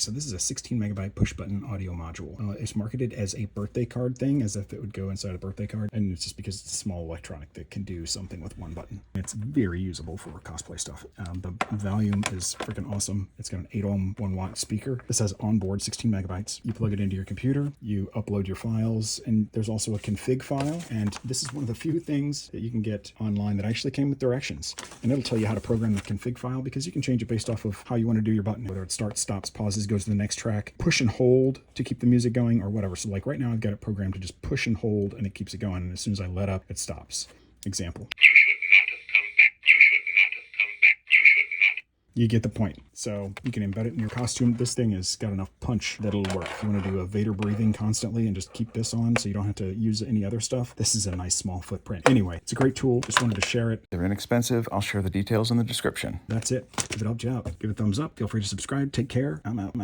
So this is a 16 megabyte push button audio module. It's marketed as a birthday card thing, as if it would go inside a birthday card. And it's just because it's a small electronic that can do something with one button. It's very usable for cosplay stuff. The volume is freaking awesome. It's got an 8 ohm 1 watt speaker. This has onboard 16 megabytes. You plug it into your computer, you upload your files, and there's also a config file. And this is one of the few things that you can get online that actually came with directions. And it'll tell you how to program the config file, because you can change it based off of how you want to do your button, whether it starts, stops, pauses, goes to the next track, push and hold to keep the music going, or whatever. So like right now I've got it programmed to just push and hold and it keeps it going, and as soon as I let up, it stops. Example. You get the point. So you can embed it in your costume. This thing has got enough punch that it'll work. If you want to do a Vader breathing constantly and just keep this on so you don't have to use any other stuff, this is a nice small footprint. Anyway, it's a great tool. Just wanted to share it. They're inexpensive. I'll share the details in the description. That's it. If it helped you out, give it a thumbs up. Feel free to subscribe. Take care. I'm out.